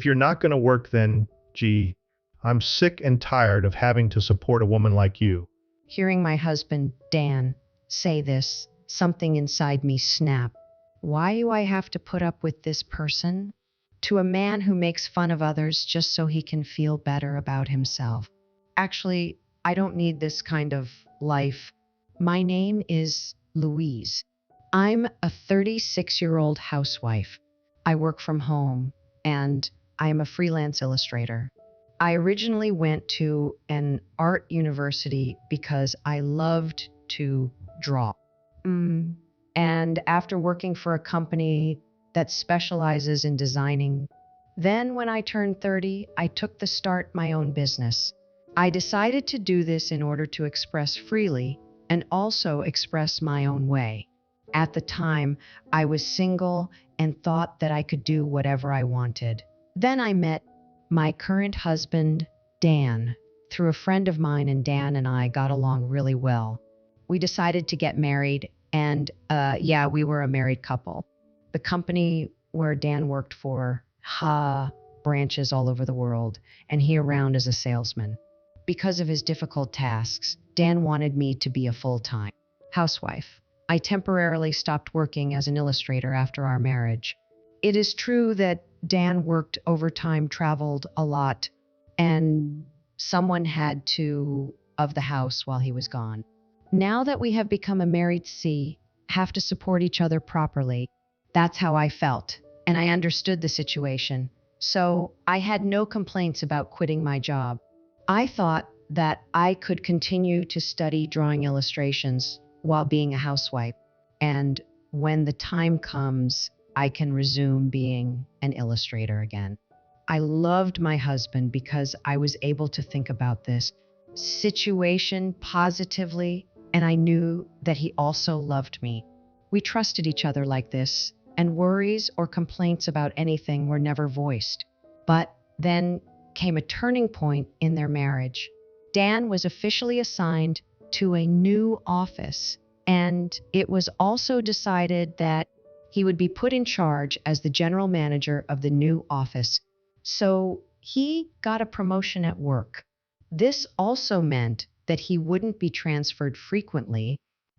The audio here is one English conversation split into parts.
If you're not going to work, then, gee, I'm sick and tired of having to support a woman like you. Hearing my husband, Dan, say this, something inside me snapped. Why do I have to put up with this person? To a man who makes fun of others just so he can feel better about himself. Actually, I don't need this kind of life. My name is Louise. I'm a 36-year-old housewife. I work from home, and I am a freelance illustrator. I originally went to an art university because I loved to draw. And after working for a company that specializes in designing, then when I turned 30, I took the start my own business. I decided to do this in order to express freely and also express my own way. At the time, I was single and thought that I could do whatever I wanted. Then I met my current husband, Dan, through a friend of mine, and Dan and I got along really well. We decided to get married, and we were a married couple. The company where Dan worked for branches all over the world, and he around as a salesman. Because of his difficult tasks, Dan wanted me to be a full-time housewife. I temporarily stopped working as an illustrator after our marriage. It is true that Dan worked overtime, traveled a lot, and someone had to of the house while he was gone. Now that we have become a married have to support each other properly. That's how I felt, and I understood the situation. So I had no complaints about quitting my job. I thought that I could continue to study drawing illustrations while being a housewife, and when the time comes, I can resume being an illustrator again. I loved my husband because I was able to think about this situation positively, and I knew that he also loved me. We trusted each other like this, and worries or complaints about anything were never voiced. But then came a turning point in their marriage. Dan was officially assigned to a new office, and it was also decided that he would be put in charge as the general manager of the new office. So he got a promotion at work. This also meant that he wouldn't be transferred frequently,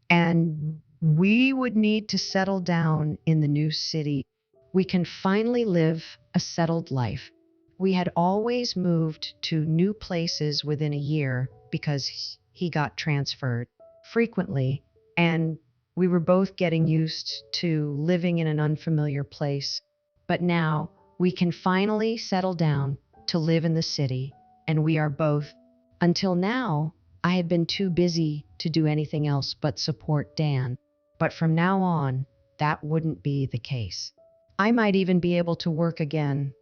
and we would need to settle down in the new city. We can finally live a settled life. We had always moved to new places within a year because he got transferred frequently, and we were both getting used to living in an unfamiliar place. But now we can finally settle down to live in the city, and we are both. Until now, I had been too busy to do anything else but support Dan. But from now on, that wouldn't be the case. I might even be able to work again.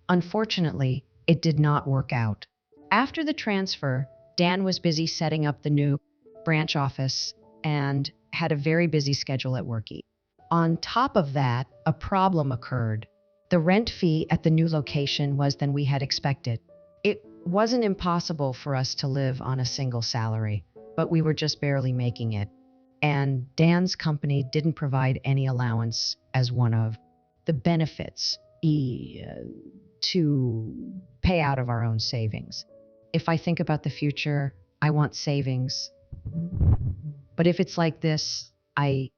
Unfortunately, it did not work out. After the transfer, Dan was busy setting up the new branch office and had a very busy schedule at work. On top of that, a problem occurred. The rent fee at the new location was than we had expected. It wasn't impossible for us to live on a single salary, but we were just barely making it. And Dan's company didn't provide any allowance as one of the benefits to pay out of our own savings. If I think about the future, I want savings. But if it's like this, I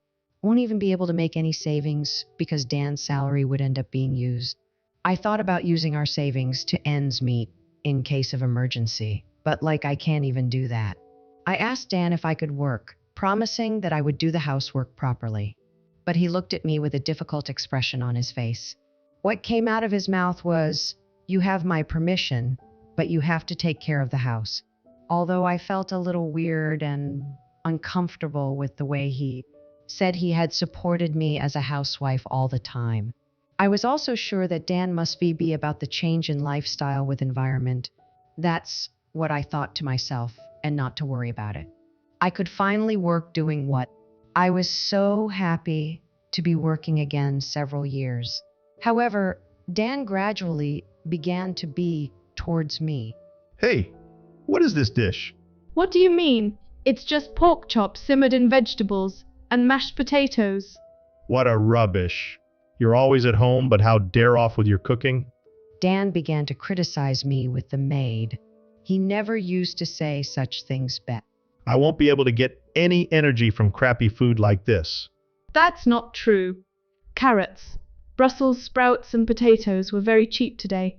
won't even be able to make any savings because Dan's salary would end up being used. I thought about using our savings to ends meet in case of emergency, but I can't even do that. I asked Dan if I could work, promising that I would do the housework properly. But he looked at me with a difficult expression on his face. What came out of his mouth was, "You have my permission, but you have to take care of the house." Although I felt a little weird and uncomfortable with the way he said he had supported me as a housewife all the time. I was also sure that Dan must be about the change in lifestyle with environment. That's what I thought to myself, and not to worry about it. I could finally work doing what I was so happy to be working again several years. However, Dan gradually began to be towards me. Hey, what is this dish? What do you mean? It's just pork chops simmered in vegetables and mashed potatoes. What a rubbish. You're always at home, but how dare off with your cooking? Dan began to criticize me with the maid. He never used to say such things back. I won't be able to get any energy from crappy food like this. That's not true. Carrots, Brussels sprouts, and potatoes were very cheap today,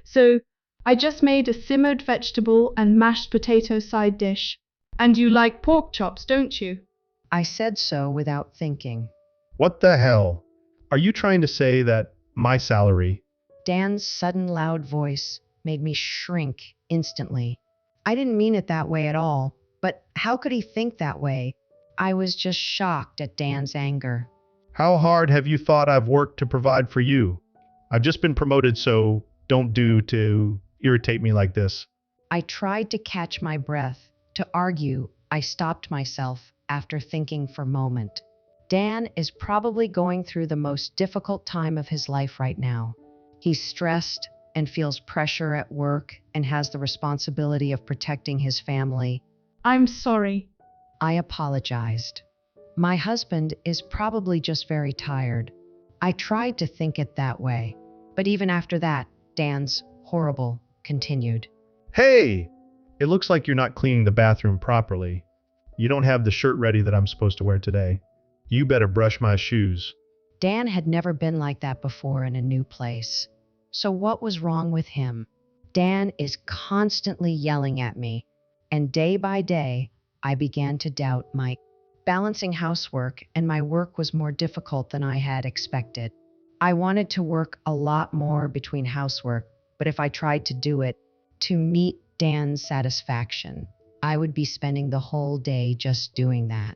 so I just made a simmered vegetable and mashed potato side dish. And you like pork chops, don't you? I said so without thinking. What the hell? Are you trying to say that my salary? Dan's sudden loud voice made me shrink instantly. I didn't mean it that way at all, but how could he think that way? I was just shocked at Dan's anger. How hard have you thought I've worked to provide for you? I've just been promoted, so don't do to irritate me like this. I tried to catch my breath. To argue, I stopped myself after thinking for a moment. Dan is probably going through the most difficult time of his life right now. He's stressed and feels pressure at work and has the responsibility of protecting his family. I'm sorry. I apologized. My husband is probably just very tired. I tried to think it that way, but even after that, Dan's horrible continued. Hey! It looks like you're not cleaning the bathroom properly. You don't have the shirt ready that I'm supposed to wear today. You better brush my shoes. Dan had never been like that before in a new place. So what was wrong with him? Dan is constantly yelling at me, and day by day, I began to doubt Mike. Balancing housework and my work was more difficult than I had expected. I wanted to work a lot more between housework, but if I tried to do it to meet Dan's satisfaction, I would be spending the whole day just doing that.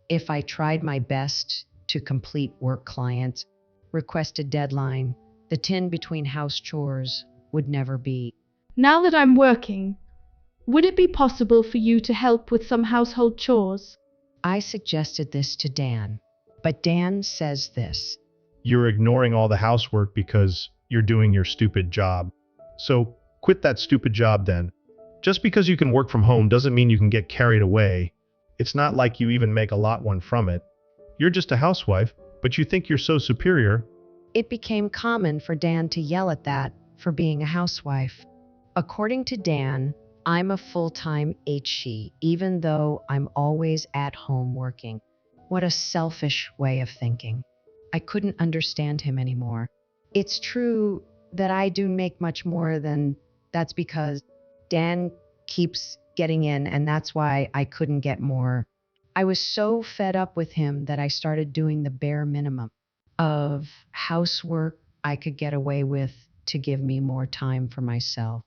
If I tried my best to complete work clients, request a deadline, the tin between house chores would never be. Now that I'm working, would it be possible for you to help with some household chores? I suggested this to Dan, but Dan says this. You're ignoring all the housework because you're doing your stupid job. So quit that stupid job then. Just because you can work from home doesn't mean you can get carried away. It's not like you even make a lot one from it. You're just a housewife, but you think you're so superior. It became common for Dan to yell at that for being a housewife. According to Dan, I'm a full-time HE, even though I'm always at home working. What a selfish way of thinking. I couldn't understand him anymore. It's true that I do make much more than that's because Dan keeps getting in, and that's why I couldn't get more. I was so fed up with him that I started doing the bare minimum of housework I could get away with to give me more time for myself.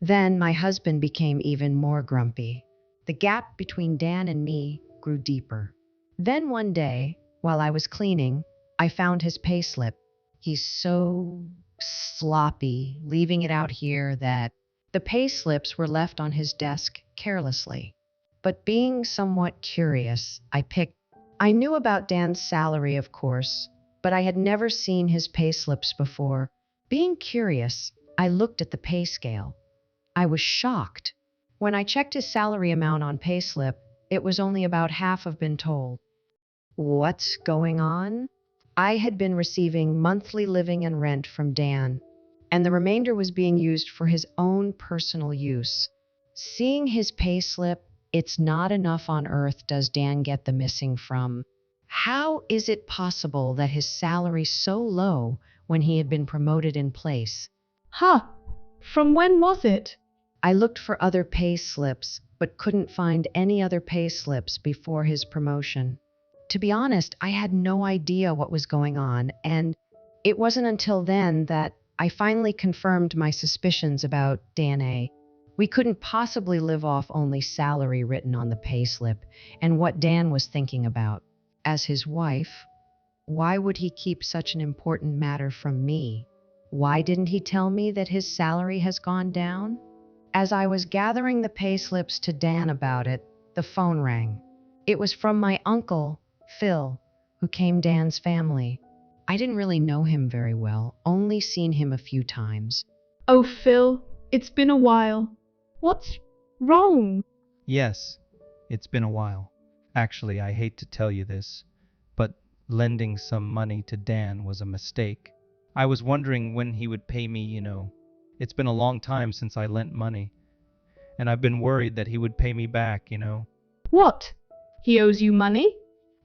Then my husband became even more grumpy. The gap between Dan and me grew deeper. Then one day, while I was cleaning, I found his payslip. He's so sloppy, leaving it out here that the payslips were left on his desk carelessly. But being somewhat curious, I knew about Dan's salary, of course, but I had never seen his payslips before. Being curious, I looked at the pay scale. I was shocked. When I checked his salary amount on payslip, it was only about half of been told. What's going on? I had been receiving monthly living and rent from Dan, and the remainder was being used for his own personal use. Seeing his payslip, it's not enough on earth does Dan get the missing from. How is it possible that his salary's so low when he had been promoted in place? Huh. From when was it? I looked for other pay slips, but couldn't find any other pay slips before his promotion. To be honest, I had no idea what was going on, and it wasn't until then that I finally confirmed my suspicions about Dan A. We couldn't possibly live off only salary written on the payslip and what Dan was thinking about. As his wife, why would he keep such an important matter from me? Why didn't he tell me that his salary has gone down? As I was gathering the payslips to Dan about it, the phone rang. It was from my uncle, Phil, who came Dan's family. I didn't really know him very well, only seen him a few times. Oh, Phil, it's been a while. What's wrong? Yes, it's been a while. Actually, I hate to tell you this, but lending some money to Dan was a mistake. I was wondering when he would pay me, It's been a long time since I lent money, and I've been worried that he would pay me back. What? He owes you money?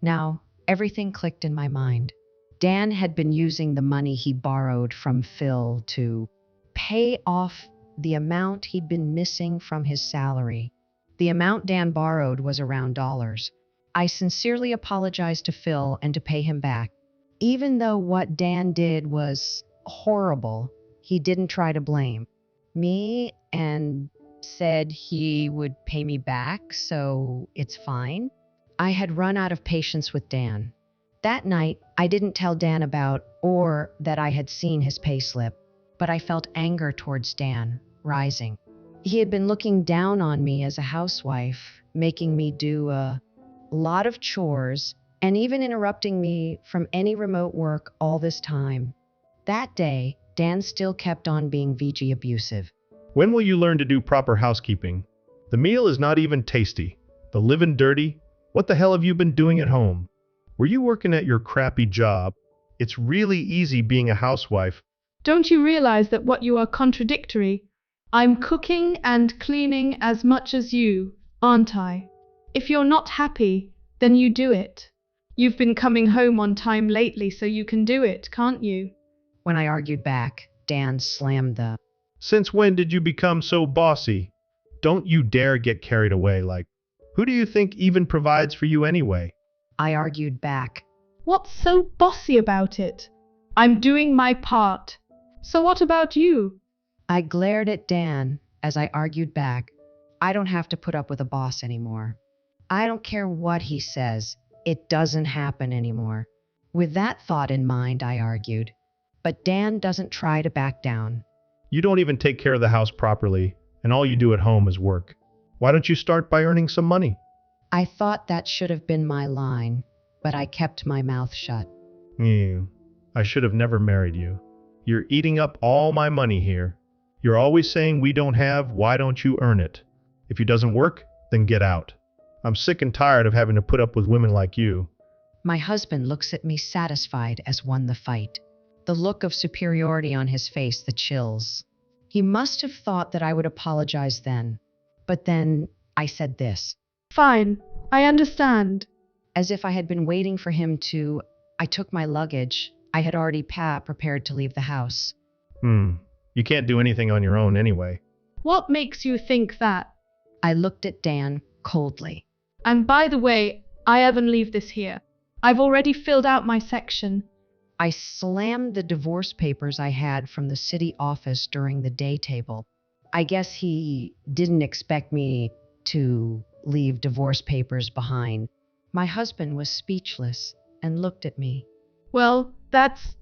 Now, everything clicked in my mind. Dan had been using the money he borrowed from Phil to pay off the amount he'd been missing from his salary. The amount Dan borrowed was around dollars. I sincerely apologized to Phil and to pay him back. Even though what Dan did was horrible, he didn't try to blame me and said he would pay me back, so it's fine. I had run out of patience with Dan. That night, I didn't tell Dan about or that I had seen his payslip, but I felt anger towards Dan rising. He had been looking down on me as a housewife, making me do a lot of chores and even interrupting me from any remote work all this time. That day, Dan still kept on being VG abusive. When will you learn to do proper housekeeping? The meal is not even tasty. The living dirty. What the hell have you been doing at home? Were you working at your crappy job? It's really easy being a housewife. Don't you realize that what you are contradictory? I'm cooking and cleaning as much as you, aren't I? If you're not happy, then you do it. You've been coming home on time lately, so you can do it, can't you? When I argued back, Dan slammed the Since when did you become so bossy? Don't you dare get carried away like, who do you think even provides for you anyway? I argued back. What's so bossy about it? I'm doing my part. So what about you? I glared at Dan as I argued back. I don't have to put up with a boss anymore. I don't care what he says. It doesn't happen anymore. With that thought in mind, I argued. But Dan doesn't try to back down. You don't even take care of the house properly, and all you do at home is work. Why don't you start by earning some money? I thought that should have been my line, but I kept my mouth shut. I should have never married you. You're eating up all my money here. You're always saying we don't have, why don't you earn it? If it doesn't work, then get out. I'm sick and tired of having to put up with women like you. My husband looks at me satisfied as won the fight. The look of superiority on his face, the chills. He must have thought that I would apologize then. But then I said this. Fine, I understand. As if I had been waiting for him to, I took my luggage. I had already prepared to leave the house. You can't do anything on your own anyway. What makes you think that? I looked at Dan coldly. And by the way, I haven't leave this here. I've already filled out my section. I slammed the divorce papers I had from the city office during the day table. I guess he didn't expect me to leave divorce papers behind. My husband was speechless and looked at me. Well, that's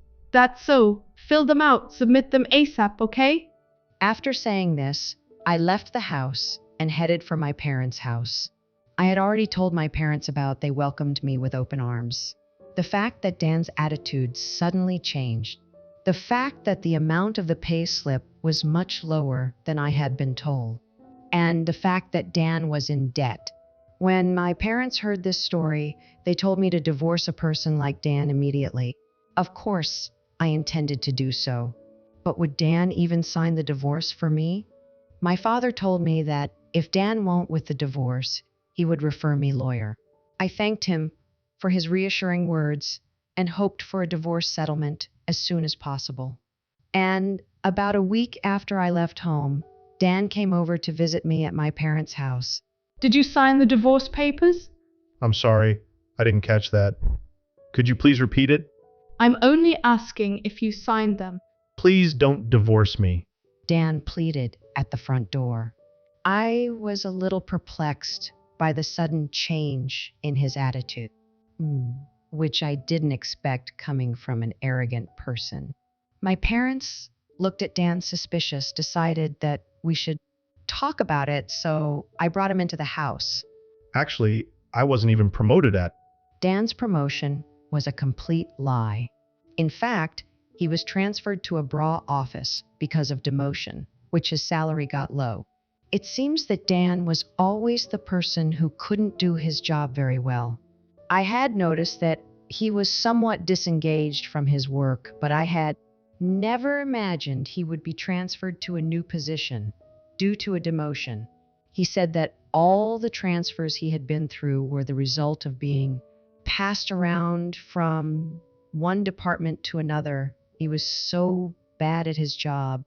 so. Fill them out, submit them ASAP, okay? After saying this, I left the house and headed for my parents' house. I had already told my parents about they welcomed me with open arms. The fact that Dan's attitude suddenly changed. The fact that the amount of the pay slip was much lower than I had been told. And the fact that Dan was in debt. When my parents heard this story, they told me to divorce a person like Dan immediately. Of course, I intended to do so. But would Dan even sign the divorce for me? My father told me that if Dan won't with the divorce, he would refer me lawyer. I thanked him for his reassuring words and hoped for a divorce settlement as soon as possible. And about a week after I left home, Dan came over to visit me at my parents' house. Did you sign the divorce papers? I'm sorry, I didn't catch that. Could you please repeat it? I'm only asking if you signed them. Please don't divorce me. Dan pleaded at the front door. I was a little perplexed by the sudden change in his attitude, which I didn't expect coming from an arrogant person. My parents looked at Dan suspicious, decided that we should talk about it, so I brought him into the house. Actually, I wasn't even promoted at. Dan's promotion was a complete lie. In fact, he was transferred to a bra office because of demotion, which his salary got low. It seems that Dan was always the person who couldn't do his job very well. I had noticed that he was somewhat disengaged from his work, but I had never imagined he would be transferred to a new position due to a demotion. He said that all the transfers he had been through were the result of being passed around from one department to another. He was so bad at his job.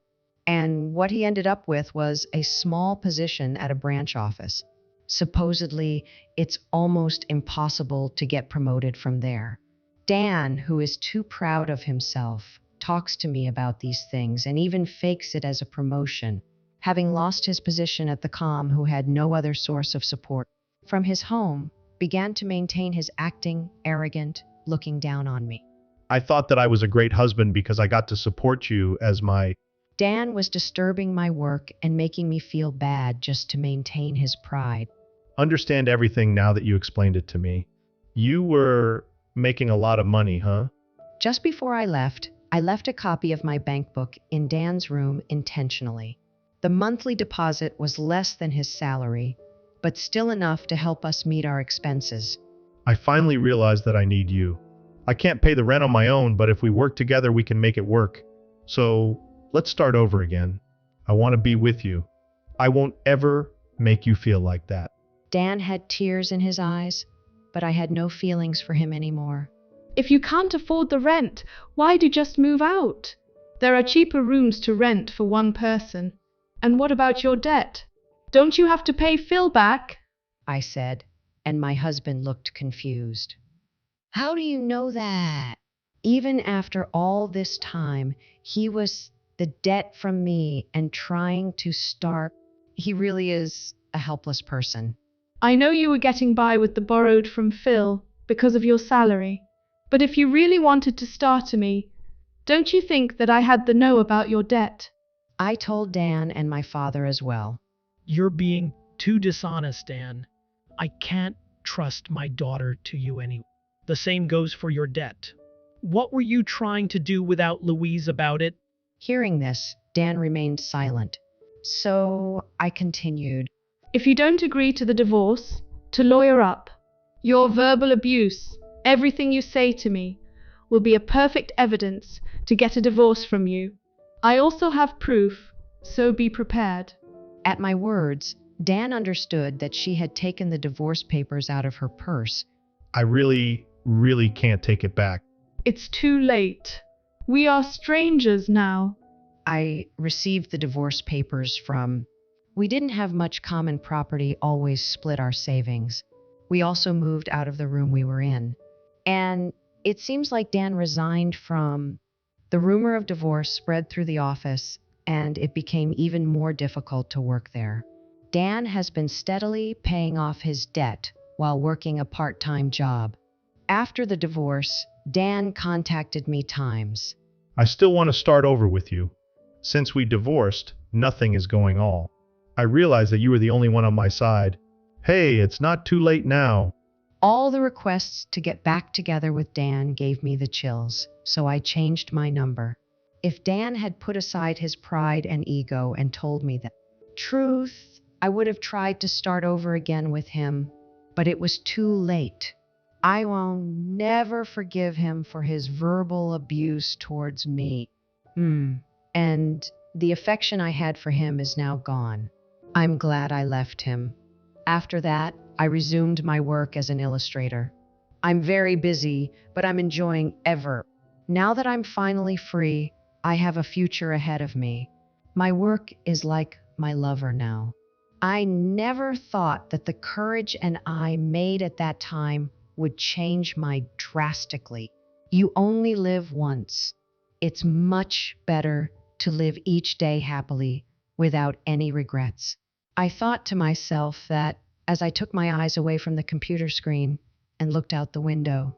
And what he ended up with was a small position at a branch office. Supposedly, it's almost impossible to get promoted from there. Dan, who is too proud of himself, talks to me about these things and even fakes it as a promotion, having lost his position at the com, who had no other source of support from his home, began to maintain his acting arrogant, looking down on me. I thought that I was a great husband because I got to support you as my... Dan was disturbing my work and making me feel bad just to maintain his pride. Understand everything now that you explained it to me. You were making a lot of money, huh? Just before I left a copy of my bank book in Dan's room intentionally. The monthly deposit was less than his salary, but still enough to help us meet our expenses. I finally realized that I need you. I can't pay the rent on my own, but if we work together, we can make it work. So let's start over again. I want to be with you. I won't ever make you feel like that. Dan had tears in his eyes, but I had no feelings for him anymore. If you can't afford the rent, why do you just move out? There are cheaper rooms to rent for one person. And what about your debt? Don't you have to pay Phil back? I said, and my husband looked confused. How do you know that? Even after all this time, he was the debt from me and trying to start. He really is a helpless person. I know you were getting by with the borrowed from Phil because of your salary. But if you really wanted to starter me, don't you think that I had the know about your debt? I told Dan and my father as well. You're being too dishonest, Dan. I can't trust my daughter to you anyway. The same goes for your debt. What were you trying to do without Louise about it? Hearing this, Dan remained silent. So I continued. If you don't agree to the divorce, to lawyer up, your verbal abuse, everything you say to me, will be a perfect evidence to get a divorce from you. I also have proof, so be prepared. At my words, Dan understood that she had taken the divorce papers out of her purse. I really can't take it back. It's too late. We are strangers now. I received the divorce papers from... We didn't have much common property, always split our savings. We also moved out of the room we were in. And it seems like Dan resigned from... The rumor of divorce spread through the office, and it became even more difficult to work there. Dan has been steadily paying off his debt while working a part-time job. After the divorce, Dan contacted me times. I still want to start over with you. Since we divorced, nothing is going all. I realize that you were the only one on my side. Hey, it's not too late now. All the requests to get back together with Dan gave me the chills, so I changed my number. If Dan had put aside his pride and ego and told me the truth, I would have tried to start over again with him, but it was too late. I will never forgive him for his verbal abuse towards me. And the affection I had for him is now gone. I'm glad I left him. After that, I resumed my work as an illustrator. I'm very busy, but I'm enjoying ever. Now that I'm finally free, I have a future ahead of me. My work is like my lover now. I never thought that the courage and I made at that time would change my drastically. You only live once. It's much better to live each day happily without any regrets. I thought to myself that as I took my eyes away from the computer screen and looked out the window,